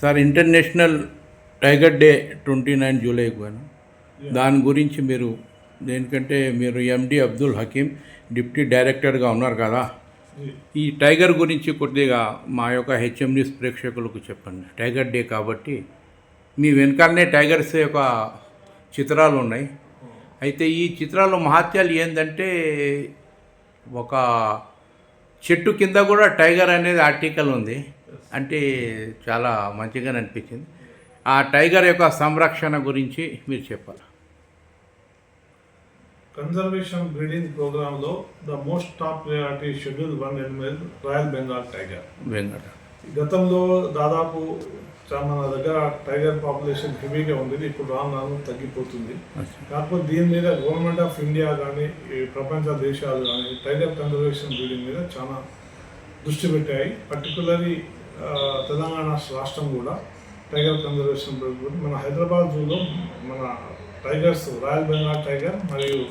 Sir international tiger day 29 జూలైకి పోయాను. దాని గురించి మీరు దేనికంటే మీరు ఎండి అబ్దుల్ హకీం డిప్యూటీ డైరెక్టర్గా ఉన్నారు కదా, ఈ టైగర్ గురించి కొద్దిగా మా యొక్క హెచ్ఎం న్యూస్ ప్రేక్షకులకు చెప్పండి. టైగర్ డే కాబట్టి మీ వెనకాలనే టైగర్స్ యొక్క చిత్రాలు ఉన్నాయి. అయితే ఈ చిత్రాలు మహత్యాలు ఏంటంటే ఒక చెట్టు కింద కూడా టైగర్ అనేది ఆర్టికల్ ఉంది. అంటే చాలా మంచిగా అనిపించింది. ఆ టైగర్ యొక్క సంరక్షణ గురించి మీరు చెప్పాలి. కన్జర్వేషన్ బ్రీడింగ్ ప్రోగ్రాంలో the most top priority schedule 1 Animal royal Bengal tiger. గతంలో దాదాపు మన దగ్గర టైగర్ పాపులేషన్ హెవీగా ఉండేది. ఇప్పుడు రాను తగ్గిపోతుంది. కాకపోతే దీని మీద గవర్నమెంట్ ఆఫ్ ఇండియా కానీ ప్రపంచ దేశాలు కానీ టైగర్ కన్జర్వేషన్ బ్రీడింగ్ మీద చాలా దృష్టి పెట్టాయి. పర్టికులర్లీ తెలంగాణ రాష్ట్రం కూడా టైగర్ కన్జర్వేషన్ బ్రీడింగ్ మన హైదరాబాద్ జూలో మన టైగర్స్ రాయల్ బెంగాల్ టైగర్ మరియు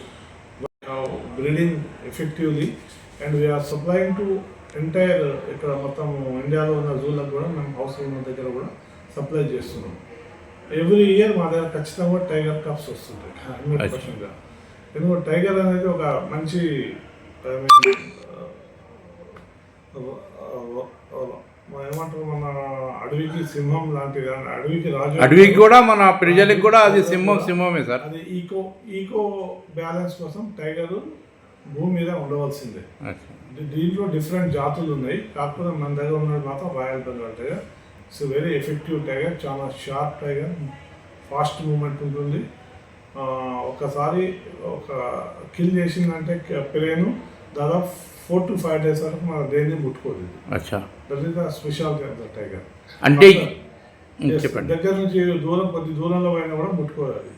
breeding effectively and we are supplying to entire ఇక్కడ మొత్తం ఇండియాలో ఉన్న జూలకు కూడా మేము హౌస్ ఉన్న దగ్గర కూడా సప్లై చేస్తున్నాం. ఎవ్రీ ఇయర్ మా దగ్గర ఖచ్చితంగా టైగర్ కప్స్ వస్తుంటాయి 100%గా. ఎందుకంటే టైగర్ అనేది ఒక మంచి ఏమంటారు మన అడవికి సింహం లాంటిది, అడవికి రాజు, అడవికి కూడా మన ప్రజలకు కూడా అది సింహమే సార్. అది ఈకో బ్యాలెన్స్ కోసం టైగర్ భూమి మీద ఉండవలసిందే. దీంట్లో డిఫరెంట్ జాతులు ఉన్నాయి. కాకపోతే మన దగ్గర ఉన్నది మాత్రం royal Bengal tiger. It's very effective tiger, చాలా షార్ప్ టైగర్, ఫాస్ట్ మూమెంట్ ఉంటుంది. ఒకసారి ఒక కిల్ చేసిందంటే ప్లేను దాదాపు 4 to 5 days వరకు మన దేన్ని ముట్టుకోదు. That is the speciality of the tiger. అంటే దగ్గర నుంచి కొద్ది దూరంలో పోయినా కూడా ముట్టుకోవాలి.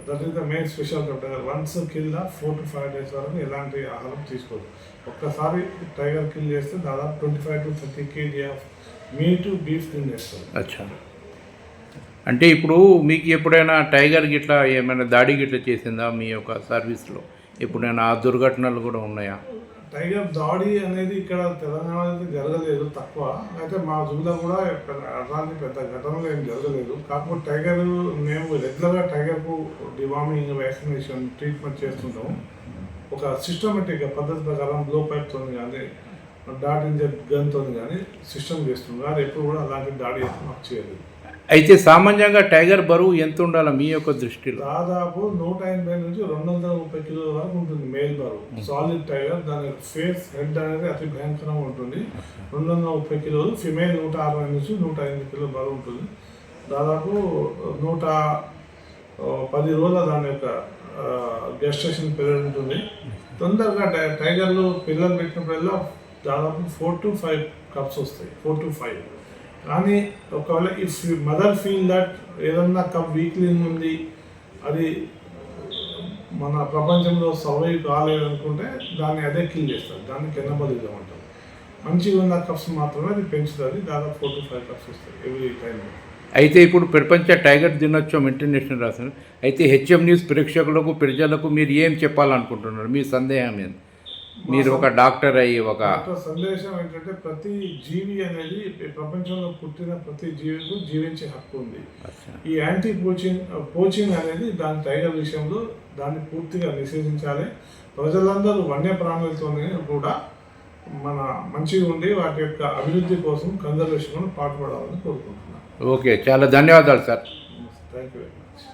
That is the main speciality of tiger. Once kill 4 to 5 days వరకు ఎలాంటి ఆహారం తీసుకోదు. ఒక్కసారి టైగర్ కిల్ చేస్తే దాదాపు 25 to 30 kg of meat beef తినేస్తారు. అంటే ఇప్పుడు మీకు ఎప్పుడైనా టైగర్ గిట్లా ఏమైనా దాడి గిట్లా చేసిందా మీ యొక్క సర్వీస్లో? ఎప్పుడైనా ఆ దుర్ఘటనలు కూడా ఉన్నాయా? టైగర్ దాడి అనేది ఇక్కడ తెలంగాణలో జరగలేదు, తక్కువ. అయితే మా జూలో కూడా అలాంటి పెద్ద ఘటనలు ఏం జరగలేదు. కాకపోతే టైగర్ మేము రెగ్యులర్గా టైగర్కు డివార్మింగ్, వ్యాక్సినేషన్, ట్రీట్మెంట్ చేస్తుంటాము. ఒక సిస్టమేటిక్గా పద్ధతి ప్రకారం బ్లో పైప్తో కానీ డాట్ ఇంజర్ గన్తో కానీ సిస్టమ్ చేస్తున్నాం. అది ఎప్పుడు కూడా అలాంటి దాడి మాకు చేయలేదు. అయితే సామాన్యంగా టైగర్ బరువు ఎంత ఉండాలి మీ యొక్క దృష్టిలో? దాదాపు 180 నుంచి 230 కిలోల వరకు ఉంటుంది మేల్ బరువు. సాలిడ్ టైగర్, దాని ఫేస్ హెడ్ అనేది అతి భయంకరంగా ఉంటుంది. 230 కిలోలు. ఫిమేల్ 160 నుంచి 180 కిలోల బరువు ఉంటుంది. దాదాపు 110 రోజుల దాని యొక్క గెస్టేషన్ పీరియడ్ ఉంటుంది. తొందరగా టైగర్లు పిల్లలు పెట్టినప్పుడల్లా దాదాపు 4 to 5 కప్స్ వస్తాయి. 4 to 5. కానీ ఒకవేళ ఇఫ్ మదర్ ఫీల్ దట్ ఏదన్నా కప్ వీక్లీ ఉంది, అది మన ప్రపంచంలో సర్వైవ్ కాలేదనుకుంటే దాన్ని అదే కిల్ చేస్తారు. దాన్ని కెన్నబలిజం అంటారు. మంచిగా ఉన్న కప్స్ మాత్రమే అది పెంచుతుంది. దాదాపు 4 to 5 కప్స్ వస్తాయి ఎవ్రీ టైం. అయితే ఇప్పుడు ప్రపంచ టైగర్ దినోత్సవం ఇంటర్నేషనల్ రాసిన అయితే హెచ్ఎం న్యూస్ ప్రేక్షకులకు ప్రజలకు మీరు ఏం చెప్పాలనుకుంటున్నారు? మీ సందేహం ఏంటి? మీరు ఒక డాక్టర్ అయ్యి ఒక సందేశం ఏంటంటే ప్రతి జీవి అనేది ప్రపంచంలో పుట్టిన ప్రతి జీవికి జీవించే హక్కు ఉంది. ఈ యాంటీ పోచింగ్ అనేది దాని టైగర్ విషయంలో దాన్ని పూర్తిగా నిషేధించాలి. ప్రజలందరూ వన్యప్రాణులతో కూడా మన మంచిగా ఉండి వాటి యొక్క అభివృద్ధి కోసం కన్జర్వేషన్ పాటుపడాలని కోరుకుంటున్నాను. ఓకే, చాలా ధన్యవాదాలు sir. Thank you very much.